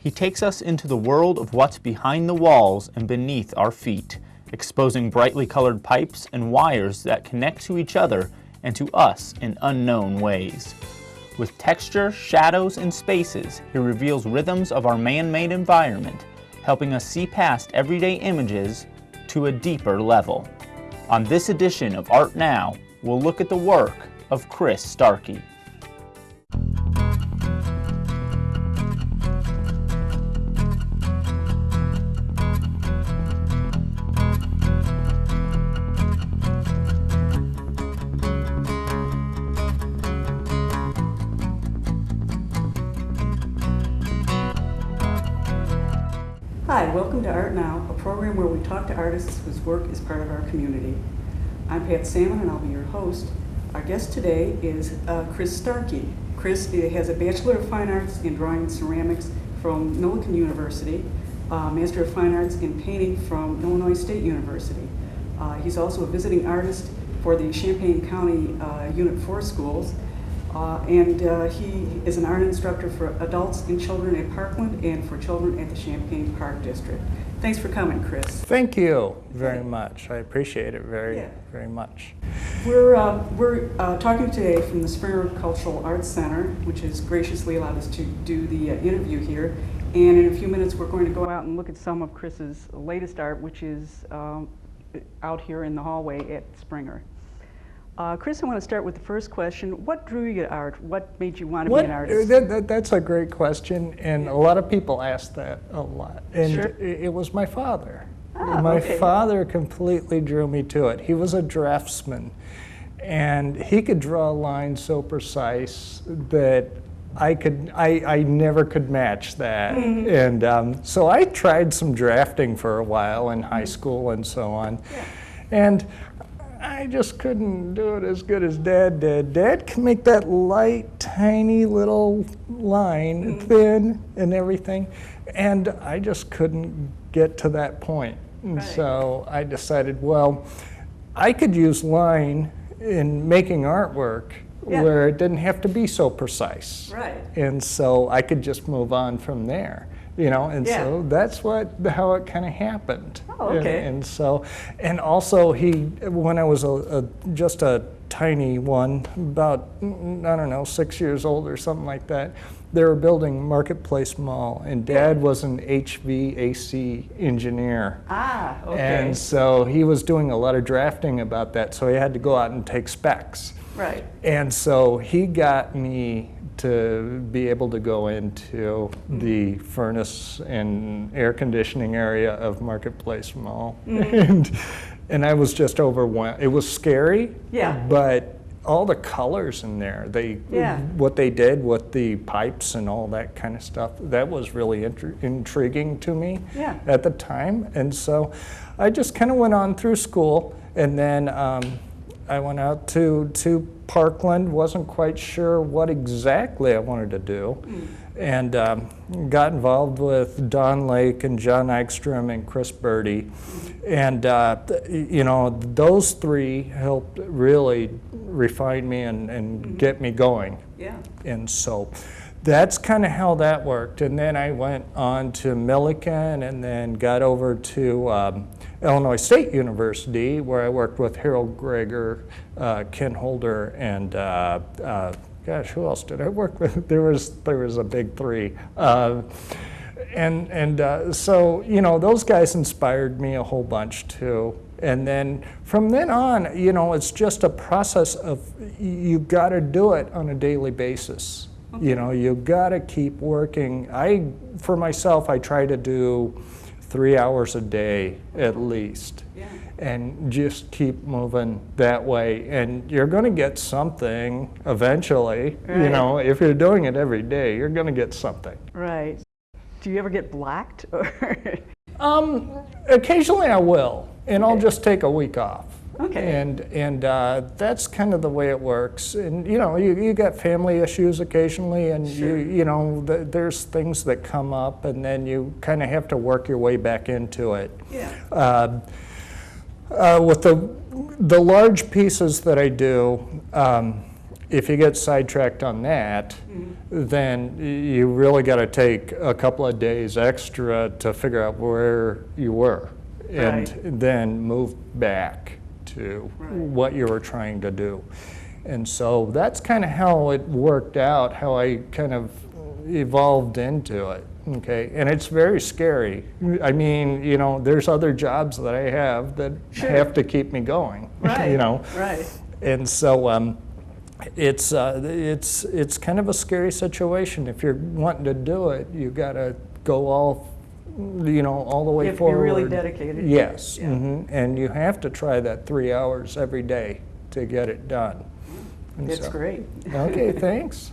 He takes us into the world of what's behind the walls and beneath our feet, exposing brightly colored pipes and wires that connect to each other and to us in unknown ways. With texture, shadows, and spaces, he reveals rhythms of our man-made environment, helping us see past everyday images to a deeper level. On this edition of Art Now, we'll look at the work of Chris Starkey. Hi, welcome to Art Now, a program where we talk to artists whose work is part of our community. I'm Pat Sammann and I'll be your host. Our guest today is Chris Starkey. Chris has a Bachelor of Fine Arts in Drawing and Ceramics from Millikan University, Master of Fine Arts in Painting from Illinois State University. He's also a visiting artist for the Champaign County Unit 4 schools. And he is an art instructor for adults and children at Parkland and for children at the Champaign Park District. Thanks for coming, Chris. Thank you very much. I appreciate it very much. We're talking today from the Springer Cultural Arts Center, which has graciously allowed us to do the interview here. And in a few minutes, we're going to go out and look at some of Chris's latest art, which is out here in the hallway at Springer. Chris, I want to start with the first question. What drew you to art? What made you want to be an artist? That's a great question, and a lot of people ask that a lot. And Sure. it was my father. Okay. Father completely drew me to it. He was a draftsman, and he could draw lines so precise that I never could match that. Mm-hmm. And so I tried some drafting for a while in high school and so on. Yeah. And I just couldn't do it as good as Dad did. Dad can make that light, tiny little line, thin and everything, and I just couldn't get to that point. And Right. so I decided, well, I could use line in making artwork where it didn't have to be so precise. Right. And so I could just move on from there. You know, and so that's how it kind of happened. Oh, okay. And so, and also when I was just a tiny one, about, I don't know, 6 years old or something like that, they were building Marketplace Mall, and Dad was an HVAC engineer. Ah, okay. And so he was doing a lot of drafting about that, so he had to go out and take specs. Right. And so he got me to be able to go into the furnace and air conditioning area of Marketplace Mall. And I was just overwhelmed. It was scary, but all the colors in there, what they did with the pipes and all that kind of stuff, that was really intriguing to me at the time. And so I just kind of went on through school, and then I went out to Parkland, wasn't quite sure what exactly I wanted to do, and got involved with Don Lake and John Ekstrom and Chris Birdie. And you know, those three helped really refine me and get me going. Yeah. And so that's kind of how that worked. And then I went on to Millikan and then got over to Illinois State University, where I worked with Harold Greger, Ken Holder, and gosh, who else did I work with? There was a big three. So, you know, those guys inspired me a whole bunch too. And then from then on, you know, it's just a process of you got to do it on a daily basis. Okay. You know, you got to keep working. For myself, I try to do 3 hours a day at least, and just keep moving that way. And you're going to get something eventually. Right. You know, if you're doing it every day, you're going to get something. Right. Do you ever get blacked? Occasionally I will, and I'll just take a week off. Okay. And that's kind of the way it works. And you know, you got family issues occasionally, and you know, there's things that come up, and then you kind of have to work your way back into it. Yeah. With the large pieces that I do, if you get sidetracked on that, then you really got to take a couple of days extra to figure out where you were, and then move back to what you were trying to do. And so that's kind of how it worked out, how I kind of evolved into it. Okay, and it's very scary. I mean, you know, there's other jobs that I have that have to keep me going. Right. You know. Right. And so it's kind of a scary situation. If you're wanting to do it, you got to go all the way forward. You're really dedicated. Yes, Yeah. And you have to try that 3 hours every day to get it done. And That's great. Okay, thanks.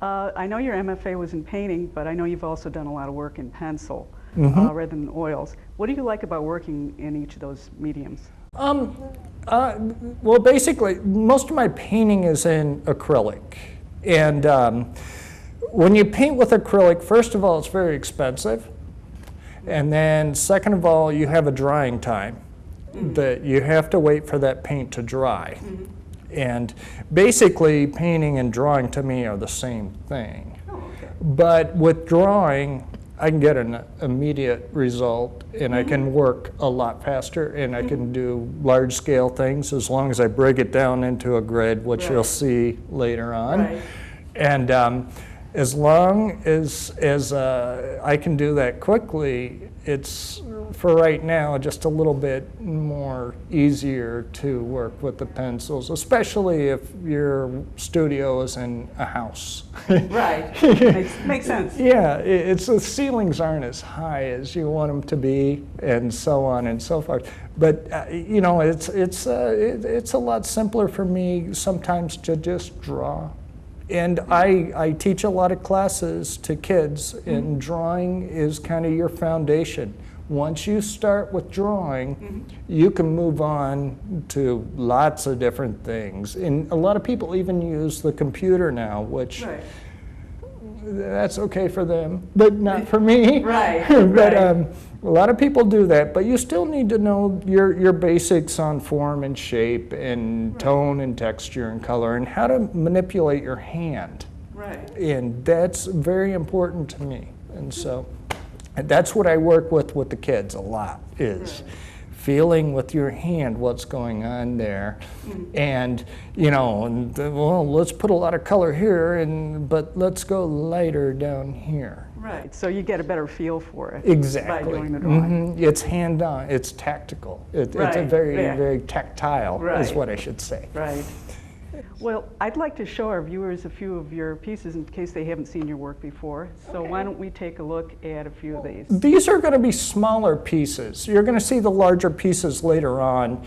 I know your MFA was in painting, but I know you've also done a lot of work in pencil rather than oils. What do you like about working in each of those mediums? Well, basically, most of my painting is in acrylic. And when you paint with acrylic, first of all, it's very expensive. And then second of all, you have a drying time that you have to wait for that paint to dry. And basically, painting and drawing to me are the same thing. Oh, okay. But with drawing, I can get an immediate result, and I can work a lot faster, and I can do large-scale things as long as I break it down into a grid, which you'll see later on. Right. And as long as I can do that quickly, it's, for right now, just a little bit more easier to work with the pencils, especially if your studio is in a house. Right. Makes sense. Yeah, the ceilings aren't as high as you want them to be, and so on and so forth. But you know, it's a lot simpler for me sometimes to just draw. And I teach a lot of classes to kids, and drawing is kind of your foundation. Once you start with drawing, you can move on to lots of different things. And a lot of people even use the computer now, which that's okay for them, but not for me. Right. But a lot of people do that, but you still need to know your basics on form and shape and tone and texture and color and how to manipulate your hand. Right. And that's very important to me. And so that's what I work with the kids a lot, is feeling with your hand what's going on there. And, you know, well, let's put a lot of color here, but let's go lighter down here. Right. So you get a better feel for it. Exactly. By doing the drawing. It's hand-on. It's tactical. It's a very tactile, is what I should say. Right. Well, I'd like to show our viewers a few of your pieces in case they haven't seen your work before. So why don't we take a look at a few of these? These are going to be smaller pieces. You're going to see the larger pieces later on.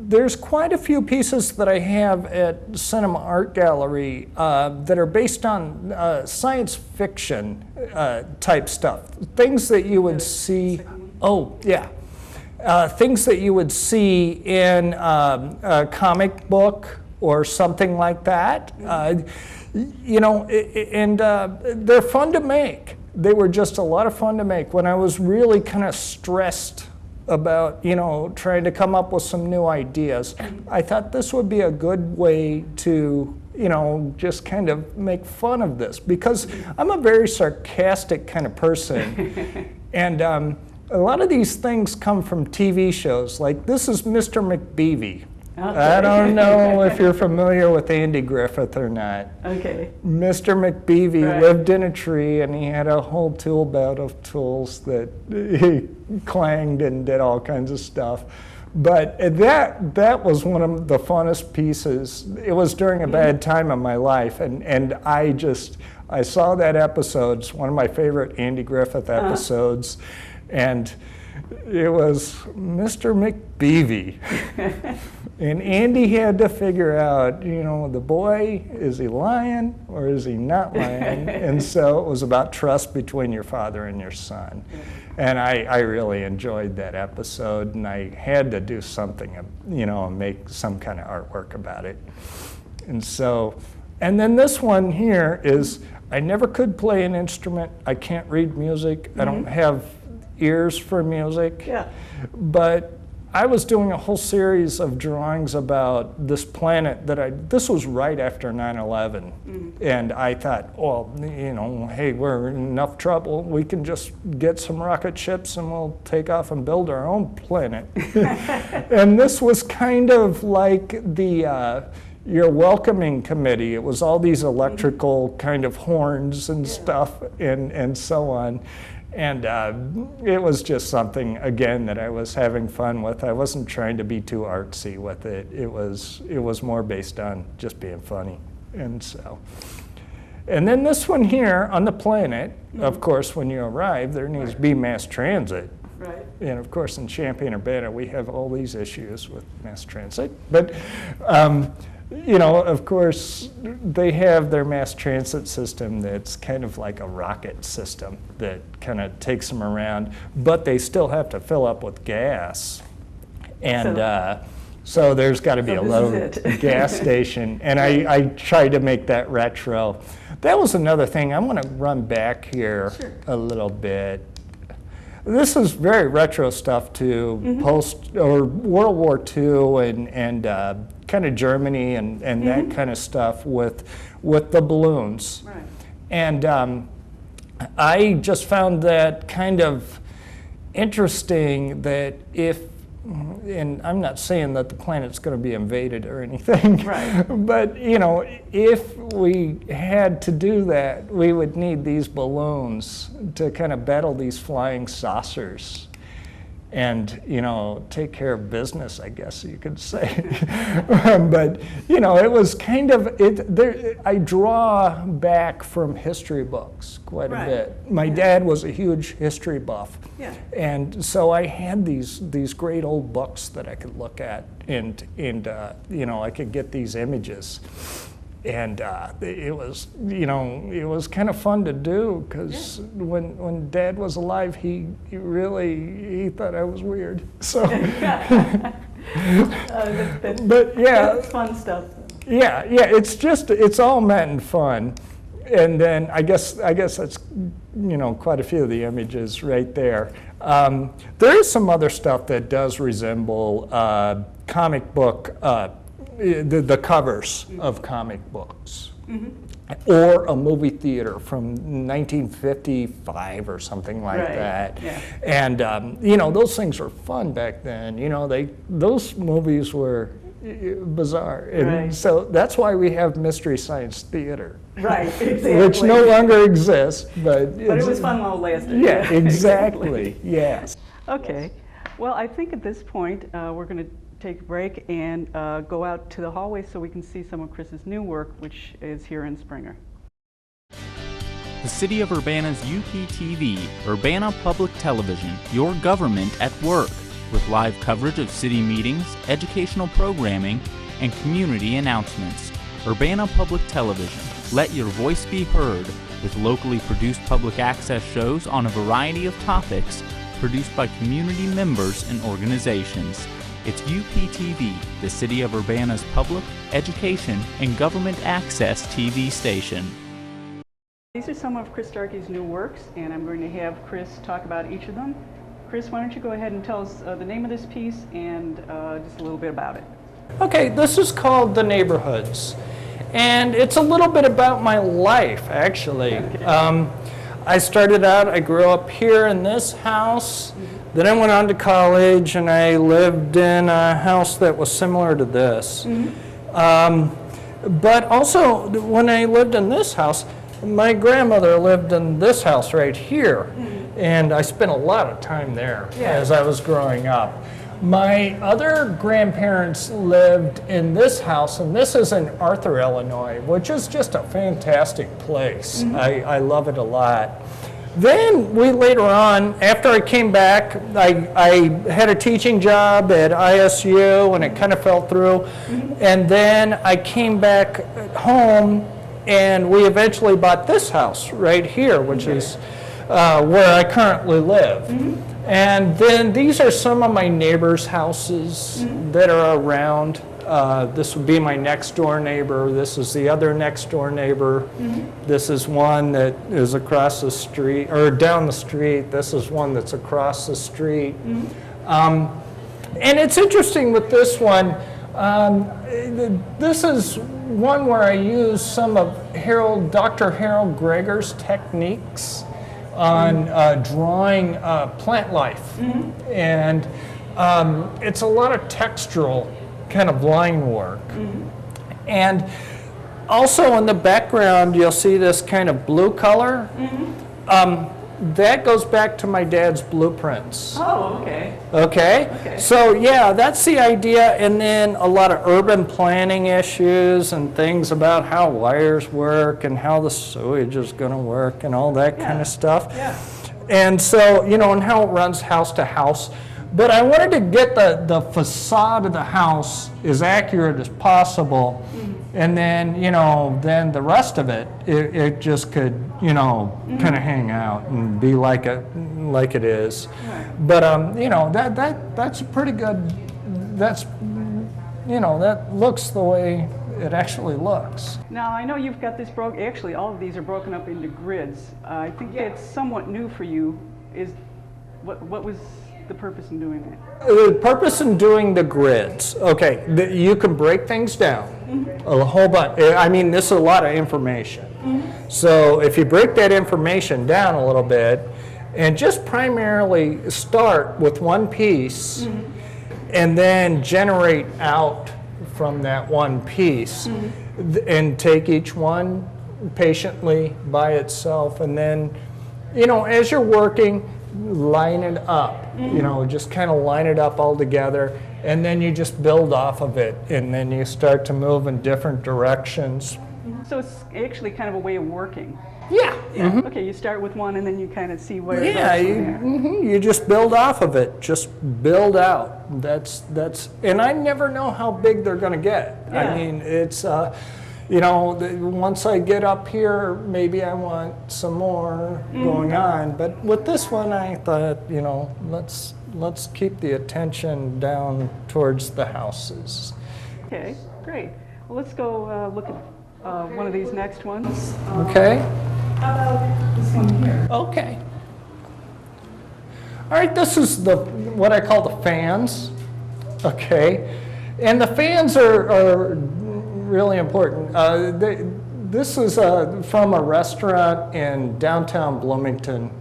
There's quite a few pieces that I have at Cinema Art Gallery that are based on science fiction type stuff. Things that you would see, things that you would see in a comic book or something like that. You know, and they're fun to make. They were just a lot of fun to make when I was really kind of stressed about, you know, trying to come up with some new ideas. I thought this would be a good way to, you know, just kind of make fun of this, because I'm a very sarcastic kind of person. And a lot of these things come from TV shows. Like, this is Mr. McBeevy. Okay. I don't know if you're familiar with Andy Griffith or not. Okay. Mr. McBeevy lived in a tree, and he had a whole tool belt of tools that he clanged and did all kinds of stuff. But that was one of the funnest pieces. It was during a bad time in my life, and I saw that episode. It's one of my favorite Andy Griffith episodes, and it was Mr. McBeevy. And Andy had to figure out, you know, the boy, is he lying or is he not lying? And so it was about trust between your father and your son. And I really enjoyed that episode, and I had to do something, you know, make some kind of artwork about it. And so, and then this one here is, I never could play an instrument. I can't read music. I don't have ears for music. Yeah. But I was doing a whole series of drawings about this planet this was right after 9/11. And I thought, well, you know, hey, we're in enough trouble. We can just get some rocket ships and we'll take off and build our own planet. And this was kind of like your welcoming committee. It was all these electrical kind of horns and stuff and so on. And it was just something, again, that I was having fun with. I wasn't trying to be too artsy with it. It was more based on just being funny. And then this one here on the planet, of course, when you arrive, there needs to be mass transit. Right. And of course, in Champaign-Urbana, we have all these issues with mass transit. But you know, of course, they have their mass transit system that's kind of like a rocket system that kind of takes them around, but they still have to fill up with gas. And so there's got to be a low gas station. And I tried to make that retro. That was another thing. I'm going to run back here a little bit. This is very retro stuff to post or World War II and kind of Germany and that kind of stuff with the balloons. Right. And I just found that kind of interesting that and I'm not saying that the planet's going to be invaded or anything, right. But you know, if we had to do that, we would need these balloons to kind of battle these flying saucers and, you know, take care of business, I guess you could say. But, you know, it was kind of, I draw back from history books quite a bit. My dad was a huge history buff. Yeah. And so I had these great old books that I could look at and you know, I could get these images. And it was, you know, it was kind of fun to do because when Dad was alive, he thought I was weird. So, but yeah, that's fun stuff. Yeah, it's all meant in fun. And then I guess that's, you know, quite a few of the images right there. There is some other stuff that does resemble comic book. The covers of comic books, or a movie theater from 1955 or something like that. Yeah. And you know, those things were fun back then. You know, those movies were bizarre, and so that's why we have Mystery Science Theater, right? Exactly. Which no longer exists, but it was fun while it lasted. Yeah, exactly. Yes. Okay. Well, I think at this point we're going to take a break and go out to the hallway so we can see some of Chris's new work, which is here in Springer. The City of Urbana's UPTV, Urbana Public Television, your government at work, with live coverage of city meetings, educational programming, and community announcements. Urbana Public Television, let your voice be heard, with locally produced public access shows on a variety of topics produced by community members and organizations. It's UPTV, the City of Urbana's public, education, and government access TV station. These are some of Chris Starkey's new works, and I'm going to have Chris talk about each of them. Chris, why don't you go ahead and tell us the name of this piece and just a little bit about it. Okay, this is called The Neighborhoods, and it's a little bit about my life, actually. Okay. I started out, I grew up here in this house. Then I went on to college and I lived in a house that was similar to this. But also, when I lived in this house, my grandmother lived in this house right here. And I spent a lot of time there as I was growing up. My other grandparents lived in this house, and this is in Arthur, Illinois, which is just a fantastic place. I love it a lot. Then we later on, after I came back, I had a teaching job at ISU and it kind of fell through. And then I came back home and we eventually bought this house right here, which is where I currently live. And then these are some of my neighbors' houses that are around. This would be my next door neighbor. This is the other next door neighbor. This is one that is across the street, or down the street. This is one that's across the street. And it's interesting with this one, this is one where I use some of Dr. Harold Greger's techniques on drawing plant life. And it's a lot of textural kind of line work. And also in the background, you'll see this kind of blue color. That goes back to my dad's blueprints. Oh, okay. Okay? So yeah, that's the idea. And then a lot of urban planning issues and things about how wires work and how the sewage is going to work and all that kind of stuff. Yeah. And so, you know, and how it runs house to house. But I wanted to get the facade of the house as accurate as possible. And then, you know, then the rest of it, it just could, you know, kind of hang out and be like it is. Right. But, you know, that's a pretty good, that's, you know, that looks the way it actually looks. Now, I know you've got this actually all of these are broken up into grids. I think that's somewhat new for you. What was the purpose in doing that? The purpose in doing the grids, okay, you can break things down a whole bunch. I mean, this is a lot of information. So if you break that information down a little bit and just primarily start with one piece and then generate out from that one piece and take each one patiently by itself, and then, you know, as you're working, line it up, you know, just kind of line it up all together, and then you just build off of it, and then you start to move in different directions. So it's actually kind of a way of working. Yeah. Okay, you start with one and then you kind of see where it Yeah, goes from there. you just build off of it, just build out. That's, and I never know how big they're going to get. Yeah. I mean, it's, you know, once I get up here, maybe I want some more going on. But with this one, I thought, you know, let's keep the attention down towards the houses. Okay, great. Well, let's go look at one of these next ones. Okay. How about this one here? Okay. All right, this is what I call the fans. Okay. And the fans are really important. This is from a restaurant in downtown Bloomington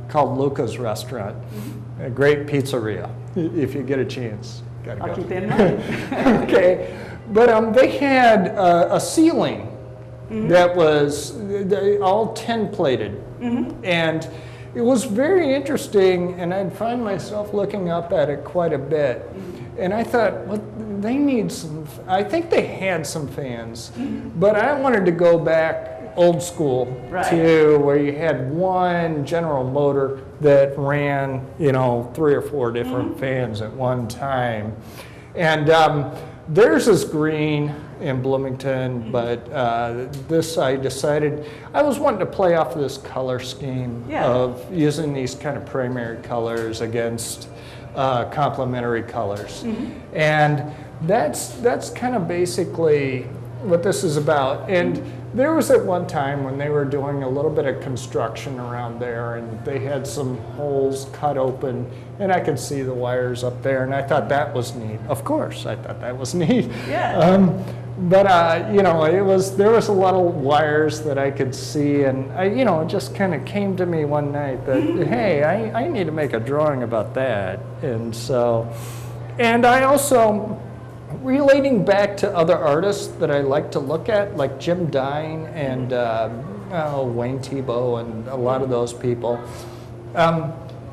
called Luca's Restaurant. A great pizzeria, if you get a chance. Gotta I'll go. keep that in mind. Okay, but they had a ceiling that was all tin plated, and it was very interesting, and I'd find myself looking up at it quite a bit. And I thought, well, they need some, I think they had some fans, but I wanted to go back old school to where you had one General Motor that ran, you know, 3 or 4 different fans at one time. And theirs is green in Bloomington, but this I decided, I was wanting to play off this color scheme of using these kind of primary colors against complementary colors. And that's kind of basically what this is about. And there was at one time when they were doing a little bit of construction around there, and they had some holes cut open, and I could see the wires up there, and I thought that was neat. Of course, I thought that was neat. Yeah. But you know, there was a lot of wires that I could see, and you know, it just kind of came to me one night that hey, I need to make a drawing about that. And so, and I also, relating back to other artists that I like to look at, like Jim Dine and Wayne Thiebaud and a lot of those people,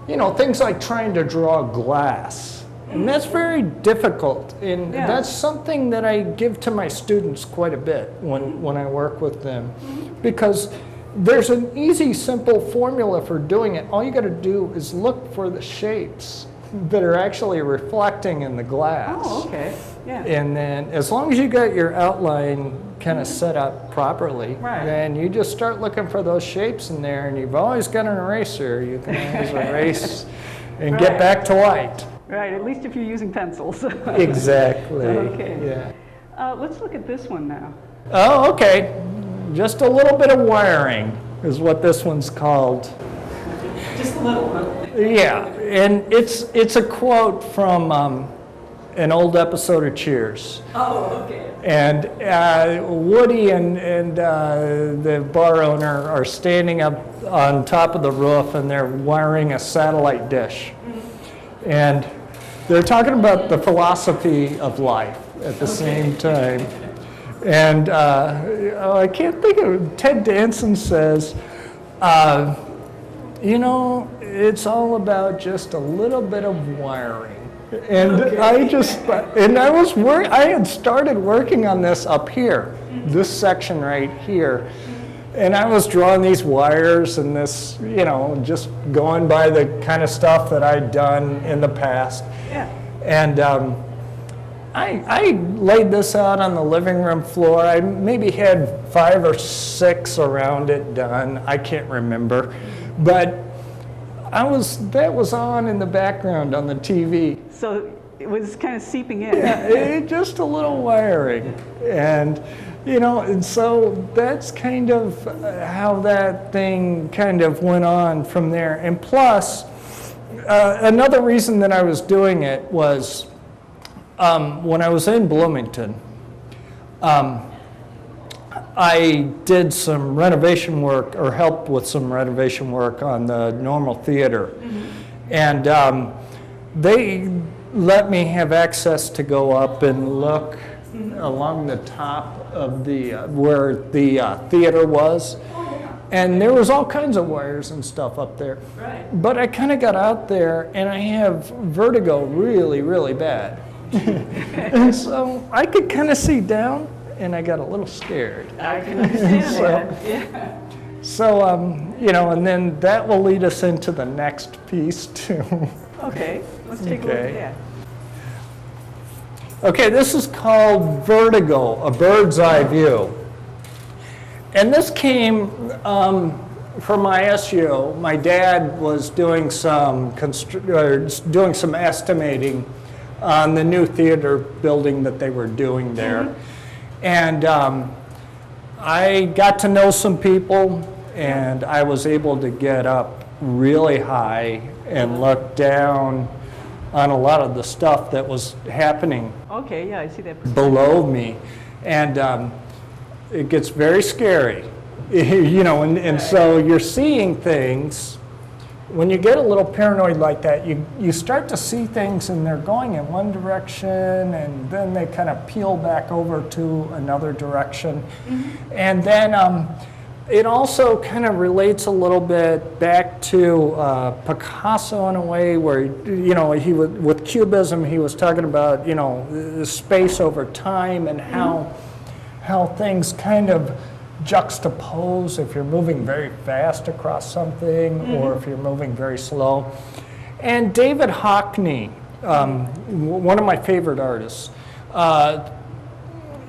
you know, things like trying to draw glass. And that's very difficult, and that's something that I give to my students quite a bit when I work with them, because there's an easy, simple formula for doing it. All you got to do is look for the shapes that are actually reflecting in the glass. Oh, okay. Yeah. And then as long as you got your outline kind of set up properly, then you just start looking for those shapes in there, and you've always got an eraser. You can always erase and get back to white. Right, at least if you're using pencils. Exactly. Okay. Yeah. Let's look at this one now. Oh, okay. Just a little bit of wiring is what this one's called. Just a little, huh? Yeah, and it's a quote from an old episode of Cheers. Oh, okay. And Woody and the bar owner are standing up on top of the roof, and they're wiring a satellite dish. And they're talking about the philosophy of life at the same time. And I can't think of it. Ted Danson says, you know, it's all about just a little bit of wiring. And I had started working on this up here, this section right here. And I was drawing these wires and this, you know, just going by the kind of stuff that I'd done in the past. Yeah. And I laid this out on the living room floor. I maybe had 5 or 6 around it done. I can't remember. But that was on in the background on the TV. So it was kind of seeping in. Yeah, just a little wiring. And, you know, and so that's kind of how that thing kind of went on from there. And plus, another reason that I was doing it was when I was in Bloomington, I did some renovation work, or helped with some renovation work on the Normal Theater. And they let me have access to go up and look along the top of the, where the theater was. And there was all kinds of wires and stuff up there. Right. But I kind of got out there, and I have vertigo really, really bad. And so I could kind of see down, and I got a little scared. I can understand that. Yeah. So, you know, and then that will lead us into the next piece too. Okay, let's take a look at that. Okay, this is called Vertigo, a bird's eye view. And this came from my SU. My dad was doing some estimating on the new theater building that they were doing there. And I got to know some people, and I was able to get up really high and look down on a lot of the stuff that was happening Okay, yeah, I see that. below me. And it gets very scary, you know, and so you're seeing things. When you get a little paranoid like that, you start to see things and they're going in one direction, and then they kind of peel back over to another direction. And then it also kind of relates a little bit back to Picasso in a way, where, you know, with Cubism, he was talking about, you know, the space over time and how things kind of juxtapose if you're moving very fast across something or if you're moving very slow. And David Hockney, one of my favorite artists,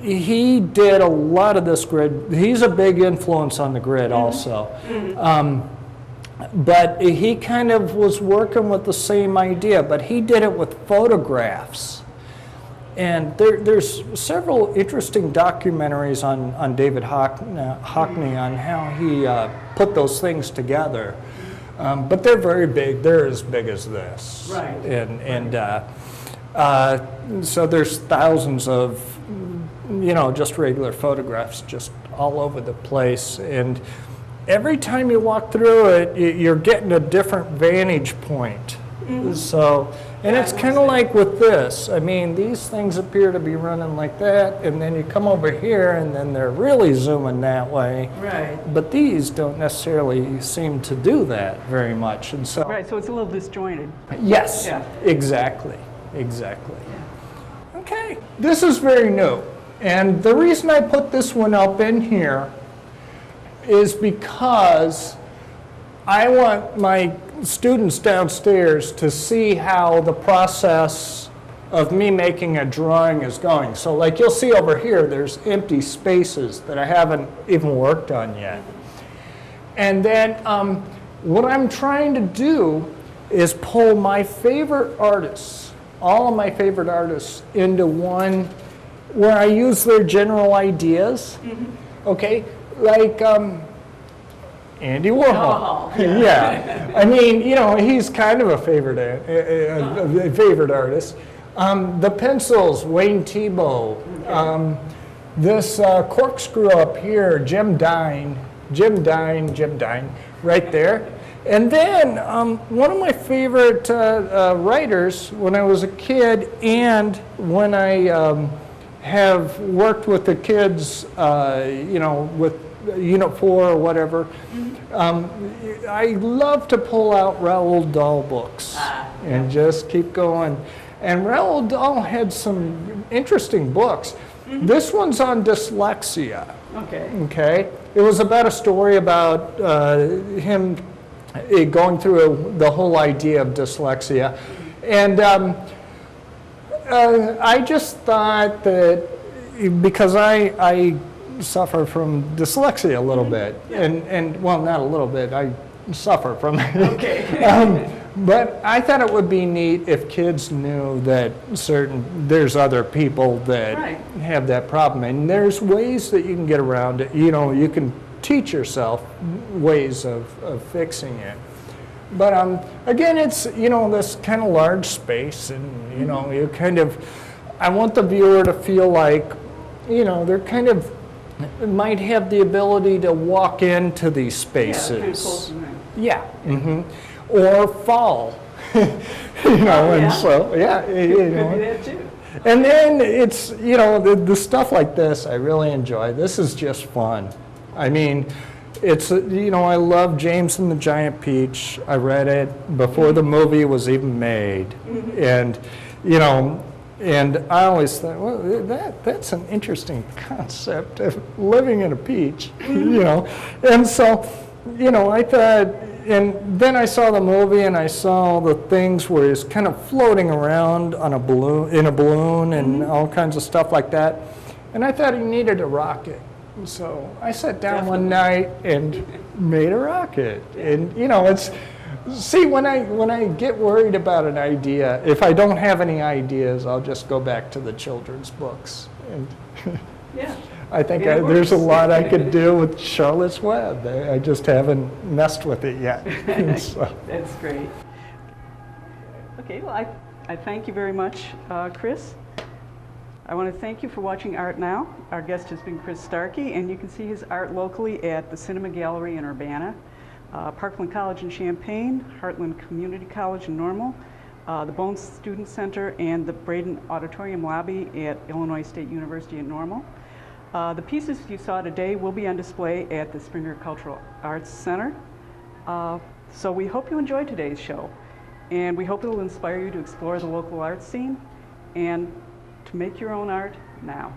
he did a lot of this grid. He's a big influence on the grid also. But he kind of was working with the same idea, but he did it with photographs. And there's several interesting documentaries on David Hockney on how he put those things together. But they're very big. They're as big as this. Right. And so there's thousands of, you know, just regular photographs just all over the place. And every time you walk through it, you're getting a different vantage point. So, and it's kind of like with this. I mean, these things appear to be running like that, and then you come over here, and then they're really zooming that way. Right. But these don't necessarily seem to do that very much, and so. Right, so it's a little disjointed. Yes. Yeah. Exactly. Okay. This is very new, and the reason I put this one up in here is because I want my students downstairs to see how the process of me making a drawing is going. So like you'll see over here, there's empty spaces that I haven't even worked on yet. And then what I'm trying to do is pull my favorite artists, all of my favorite artists, into one where I use their general ideas. Okay, like Andy Warhol. Oh, yeah. Yeah. I mean, you know, he's kind of a favorite artist. The pencils, Wayne Thiebaud. Okay. This corkscrew up here, Jim Dine, right there. And then one of my favorite writers when I was a kid, and when I have worked with the kids, you know, with Unit 4 or whatever, I love to pull out Roald Dahl books and just keep going. And Roald Dahl had some interesting books. This one's on dyslexia. Okay. Okay. It was about a story about him going through the whole idea of dyslexia. And I just thought that because I suffer from dyslexia a little bit, and well, not a little bit, I suffer from it. Okay. But I thought it would be neat if kids knew that there's other people that have that problem, and there's ways that you can get around it. You know, you can teach yourself ways of fixing it. But again, it's, you know, this kind of large space, and you know, you kind of, I want the viewer to feel like, you know, they're kind of might have the ability to walk into these spaces. Yeah, kind of close to them. Yeah. Or fall, you know, and so, yeah, you know. Could be that too. And then it's, you know, the stuff like this I really enjoy. This is just fun. I mean, it's, you know, I love James and the Giant Peach. I read it before the movie was even made. And, you know, and I always thought, well, that's an interesting concept of living in a peach, you know. And so, you know, I thought, and then I saw the movie and I saw the things where he's kind of floating around on a balloon, in a balloon, and all kinds of stuff like that. And I thought he needed a rocket. And so I sat down one night and made a rocket. And you know, it's, see, when I get worried about an idea, if I don't have any ideas, I'll just go back to the children's books. And Yeah. I think there's a lot I could do with Charlotte's Web. I just haven't messed with it yet. So. That's great. Okay, well, I thank you very much, Chris. I want to thank you for watching Art Now. Our guest has been Chris Starkey, and you can see his art locally at the Cinema Gallery in Urbana, Parkland College in Champaign, Heartland Community College in Normal, the Bones Student Center, and the Braden Auditorium Lobby at Illinois State University in Normal. The pieces you saw today will be on display at the Springer Cultural Arts Center. So we hope you enjoyed today's show, and we hope it will inspire you to explore the local art scene and to make your own art now.